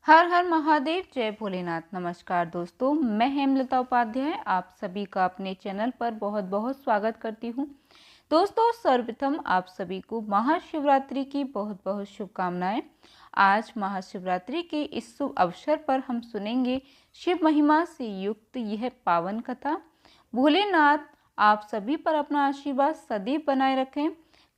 हर हर महादेव, जय भोलेनाथ। नमस्कार दोस्तों, मैं हेमलता उपाध्याय आप सभी का अपने चैनल पर बहुत बहुत स्वागत करती हूँ। दोस्तों, सर्वप्रथम आप सभी को महाशिवरात्रि की बहुत बहुत शुभकामनाएं। आज महाशिवरात्रि के इस शुभ अवसर पर हम सुनेंगे शिव महिमा से युक्त यह पावन कथा। भोलेनाथ आप सभी पर अपना आशीर्वाद सदैव बनाए रखें।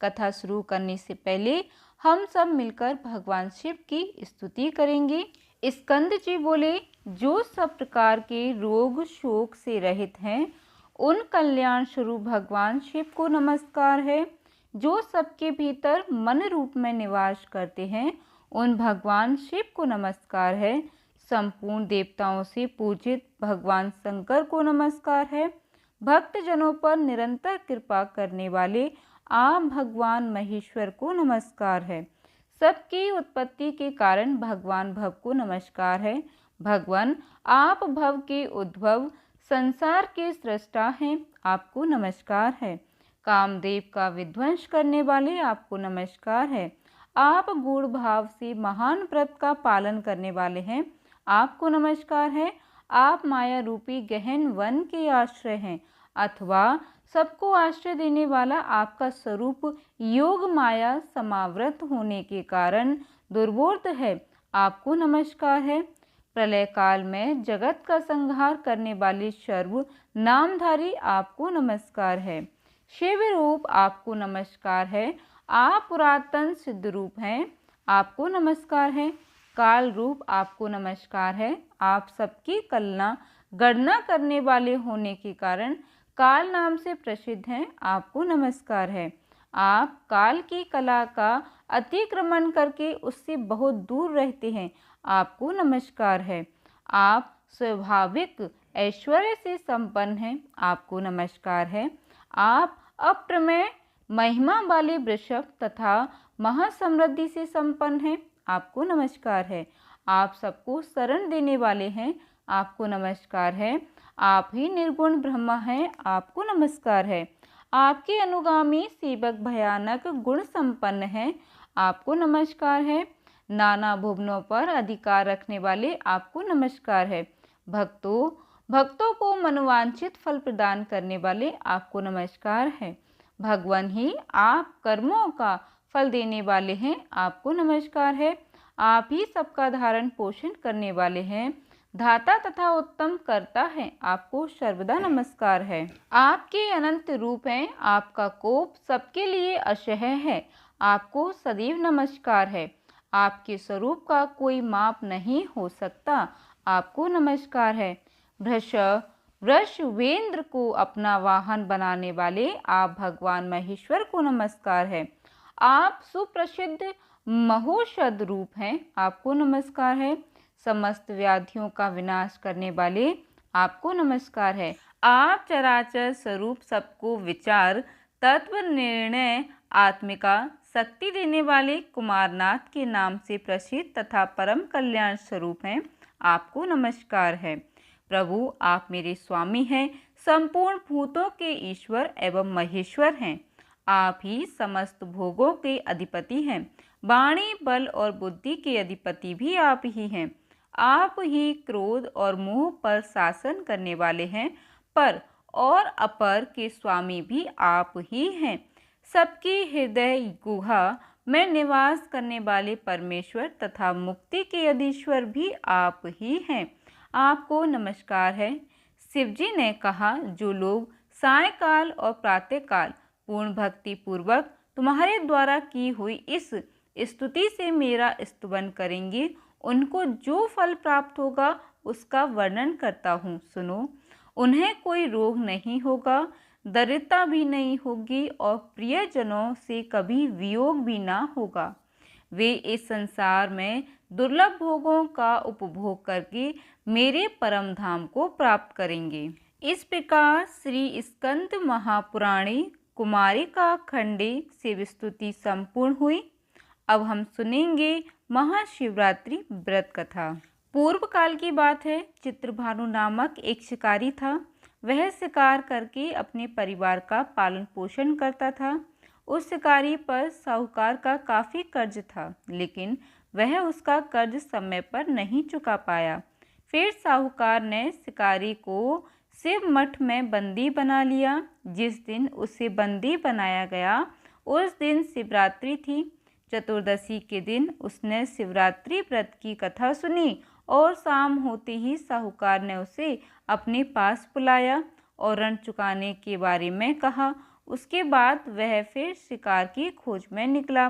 कथा शुरू करने से पहले हम सब मिलकर भगवान शिव की स्तुति करेंगे। स्कंद जी बोले, जो सब प्रकार के रोग शोक से रहित हैं, उन कल्याण स्वरूप भगवान शिव को नमस्कार है। जो सबके भीतर मन रूप में निवास करते हैं, उन भगवान शिव को नमस्कार है। संपूर्ण देवताओं से पूजित भगवान शंकर को नमस्कार है। भक्त जनों पर निरंतर कृपा करने वाले आप भगवान महेश्वर को नमस्कार है। सबकी उत्पत्ति के कारण भगवान भव को नमस्कार है। भगवान आप भव के उद्भव, संसार के सृष्टा हैं, आपको नमस्कार है। कामदेव का विध्वंस करने वाले आपको नमस्कार है। आप गूढ़ भाव से महान व्रत का पालन करने वाले हैं, आपको नमस्कार है। आप माया रूपी गहन वन के आश्रय हैं, अथवा सबको आश्रय देने वाला आपका स्वरूप योग माया समावृत होने के कारण दुर्बोध है, आपको नमस्कार है। प्रलय काल में जगत का संहार करने वाले सर्व नामधारी आपको नमस्कार है। शिव रूप आपको नमस्कार है। आप पुरातन सिद्ध रूप हैं, आपको नमस्कार है। काल रूप आपको नमस्कार है। आप सबकी कलना गणना करने वाले होने के कारण काल नाम से प्रसिद्ध हैं, आपको नमस्कार है। आप काल की कला का अतिक्रमण करके उससे बहुत दूर रहते हैं, आपको नमस्कार है। आप स्वाभाविक ऐश्वर्य से संपन्न हैं, आपको नमस्कार है। आप अप्रमेय महिमा वाले वृषभ तथा महासमृद्धि से संपन्न हैं, आपको नमस्कार है। आप सबको शरण देने वाले हैं, आपको नमस्कार है। आप ही निर्गुण ब्रह्म हैं, आपको नमस्कार है। आपके अनुगामी सेवक भयानक गुण संपन्न हैं, आपको नमस्कार है। नाना भुवनों पर अधिकार रखने वाले आपको नमस्कार है। भक्तों को मनोवांछित फल प्रदान करने वाले आपको नमस्कार है। भगवान ही आप कर्मों का फल देने वाले हैं, आपको नमस्कार है। आप ही सबका धारण पोषण करने वाले हैं, धाता तथा उत्तम करता है, आपको सर्वदा नमस्कार है। आपके अनंत रूप हैं, आपका कोप सबके लिए असह्य है, आपको सदैव नमस्कार है। आपके स्वरूप का कोई माप नहीं हो सकता, आपको नमस्कार है। वृषवेंद्र को अपना वाहन बनाने वाले आप भगवान महेश्वर को नमस्कार है। आप सुप्रसिद्ध महोषध रूप हैं, आपको नमस्कार है। समस्त व्याधियों का विनाश करने वाले आपको नमस्कार है। आप चराचर स्वरूप सबको विचार तत्व निर्णय आत्मिका शक्ति देने वाले कुमारनाथ के नाम से प्रसिद्ध तथा परम कल्याण स्वरूप हैं, आपको नमस्कार है। प्रभु आप मेरे स्वामी हैं, संपूर्ण भूतों के ईश्वर एवं महेश्वर हैं। आप ही समस्त भोगों के अधिपति हैं, वाणी बल और बुद्धि के अधिपति भी आप ही हैं। आप ही क्रोध और मोह पर शासन करने वाले हैं, पर और अपर के स्वामी भी आप ही हैं। सबकी हृदय गुहा में निवास करने वाले परमेश्वर तथा मुक्ति के अधीश्वर भी आप ही हैं, आपको नमस्कार है। शिवजी ने कहा, जो लोग सायंकाल और प्रातःकाल पूर्ण भक्ति पूर्वक तुम्हारे द्वारा की हुई इस स्तुति से मेरा स्तुवन करेंगे, उनको जो फल प्राप्त होगा उसका वर्णन करता हूँ, सुनो। उन्हें कोई रोग नहीं होगा, दरिद्रता भी नहीं होगी और प्रियजनों से कभी वियोग भी ना होगा। वे इस संसार में दुर्लभ भोगों का उपभोग करके मेरे परम धाम को प्राप्त करेंगे। इस प्रकार श्री स्कंद महापुराणी कुमारिका खंडे शिव स्तुति संपूर्ण हुई। अब हम सुनेंगे महाशिवरात्रि व्रत कथा। पूर्व काल की बात है, चित्रभानु नामक एक शिकारी था। वह शिकार करके अपने परिवार का पालन पोषण करता था। उस शिकारी पर साहूकार का काफ़ी कर्ज था, लेकिन वह उसका कर्ज समय पर नहीं चुका पाया। फिर साहूकार ने शिकारी को शिव मठ में बंदी बना लिया। जिस दिन उसे बंदी बनाया गया उस दिन शिवरात्रि थी। चतुर्दशी के दिन उसने शिवरात्रि व्रत की कथा सुनी और शाम होते ही साहूकार ने उसे अपने पास बुलाया और ऋण चुकाने के बारे में कहा। उसके बाद वह फिर शिकार की खोज में निकला।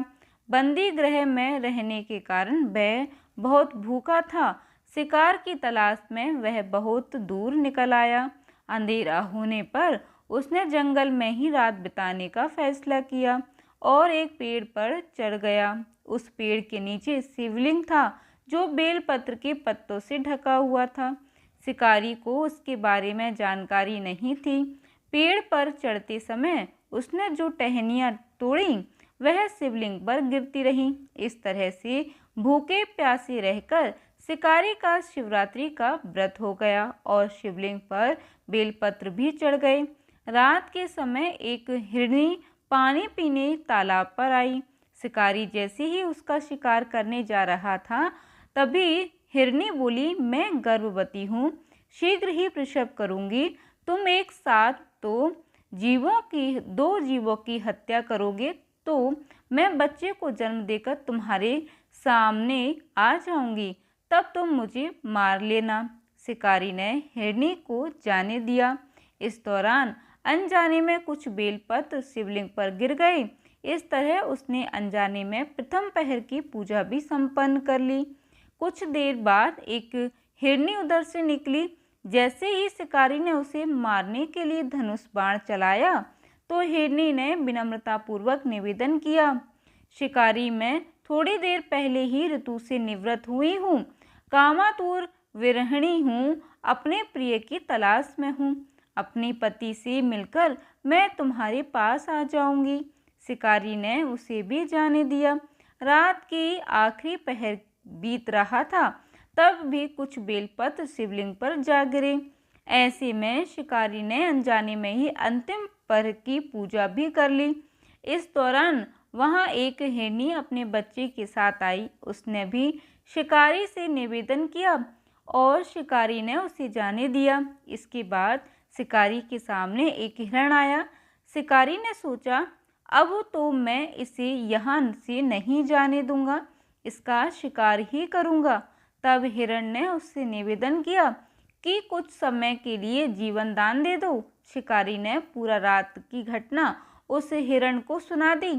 बंदी गृह में रहने के कारण वह बहुत भूखा था। शिकार की तलाश में वह बहुत दूर निकल आया। अंधेरा होने पर उसने जंगल में ही रात बिताने का फैसला किया और एक पेड़ पर चढ़ गया। उस पेड़ के नीचे शिवलिंग था जो बेलपत्र के पत्तों से ढका हुआ था। शिकारी को उसके बारे में जानकारी नहीं थी। पेड़ पर चढ़ते समय उसने जो टहनियाँ तोड़ी वह शिवलिंग पर गिरती रहीं। इस तरह से भूखे प्यासे रहकर शिकारी का शिवरात्रि का व्रत हो गया और शिवलिंग पर बेलपत्र भी चढ़ गए। रात के समय एक हिरनी पानी पीने तालाब पर आई। शिकारी जैसे ही उसका शिकार करने जा रहा था तभी हिरनी बोली, मैं गर्भवती हूँ, शीघ्र ही प्रसव करूँगी। तुम एक साथ दो जीवों की हत्या करोगे तो मैं बच्चे को जन्म देकर तुम्हारे सामने आ जाऊंगी, तब तुम मुझे मार लेना। शिकारी ने हिरनी को जाने दिया। इस दौरान अनजाने में कुछ बेलपत्र शिवलिंग पर गिर गए। इस तरह उसने अनजाने में प्रथम पहर की पूजा भी संपन्न कर ली। कुछ देर बाद एक हिरनी उधर से निकली। जैसे ही शिकारी ने उसे मारने के लिए धनुष बाण चलाया तो हिरनी ने विनम्रतापूर्वक निवेदन किया, शिकारी मैं थोड़ी देर पहले ही ऋतु से निवृत्त हुई हूँ, कामातुर विरहिणी हूँ, अपने प्रिय की तलाश में हूँ। अपने पति से मिलकर मैं तुम्हारे पास आ जाऊंगी। शिकारी ने उसे भी जाने दिया। रात की आखिरी पहर बीत रहा था तब भी कुछ बेलपत्र शिवलिंग पर जा गिरे। ऐसे में शिकारी ने अनजाने में ही अंतिम पहर की पूजा भी कर ली। इस दौरान वहां एक हिरनी अपने बच्चे के साथ आई। उसने भी शिकारी से निवेदन किया और शिकारी ने उसे जाने दिया। इसके बाद शिकारी के सामने एक हिरण आया। शिकारी ने सोचा, अब तो मैं इसे यहाँ से नहीं जाने दूंगा, इसका शिकार ही करूंगा। तब हिरण ने उससे निवेदन किया कि कुछ समय के लिए जीवन दान दे दो। शिकारी ने पूरा रात की घटना उस हिरण को सुना दी।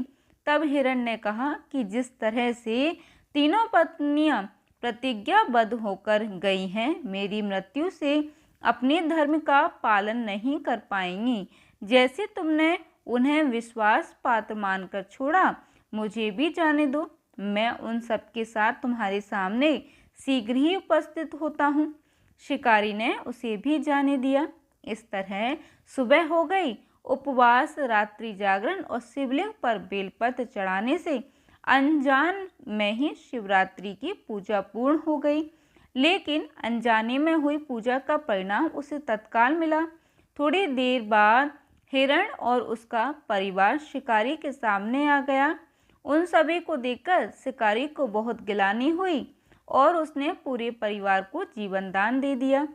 तब हिरण ने कहा कि जिस तरह से तीनों पत्नियां प्रतिज्ञाबद्ध होकर गई हैं, मेरी मृत्यु से अपने धर्म का पालन नहीं कर पाएंगी। जैसे तुमने उन्हें विश्वास पात्र मानकर छोड़ा, मुझे भी जाने दो। मैं उन सब के साथ तुम्हारे सामने शीघ्र ही उपस्थित होता हूँ। शिकारी ने उसे भी जाने दिया। इस तरह सुबह हो गई। उपवास, रात्रि जागरण और शिवलिंग पर बेलपत्र चढ़ाने से अनजान में ही शिवरात्रि की पूजा पूर्ण हो गई। लेकिन अनजाने में हुई पूजा का परिणाम उसे तत्काल मिला। थोड़ी देर बाद हिरण और उसका परिवार शिकारी के सामने आ गया। उन सभी को देखकर शिकारी को बहुत गिलानी हुई और उसने पूरे परिवार को जीवन दान दे दिया।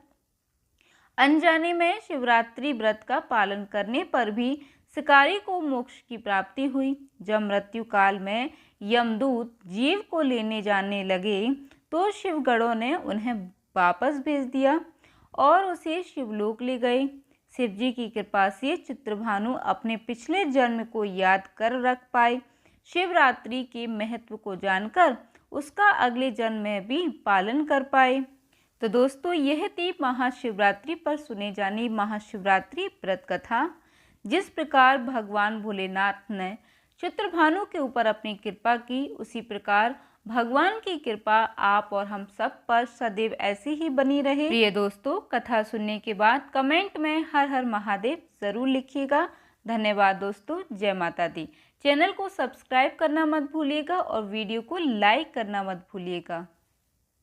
अनजाने में शिवरात्रि व्रत का पालन करने पर भी शिकारी को मोक्ष की प्राप्ति हुई। जब मृत्यु काल में यमदूत जीव को लेने जाने लगे तो शिवगणों ने उन्हें वापस भेज दिया और उसे शिवलोक ले गए। शिव जी की कृपा से चित्रभानु अपने पिछले जन्म को याद कर रख पाए। शिवरात्रि के महत्व को जानकर उसका अगले जन्म में भी पालन कर पाए। तो दोस्तों, यह थी महाशिवरात्रि पर सुने जाने महाशिवरात्रि व्रत कथा। जिस प्रकार भगवान भोलेनाथ ने चित्रभानु के ऊपर अपनी कृपा की, उसी प्रकार भगवान की कृपा आप और हम सब पर सदैव ऐसी ही बनी रहे। प्रिय दोस्तों, कथा सुनने के बाद कमेंट में हर हर महादेव जरूर लिखिएगा। धन्यवाद दोस्तों। जय माता दी। चैनल को सब्सक्राइब करना मत भूलिएगा और वीडियो को लाइक करना मत भूलिएगा।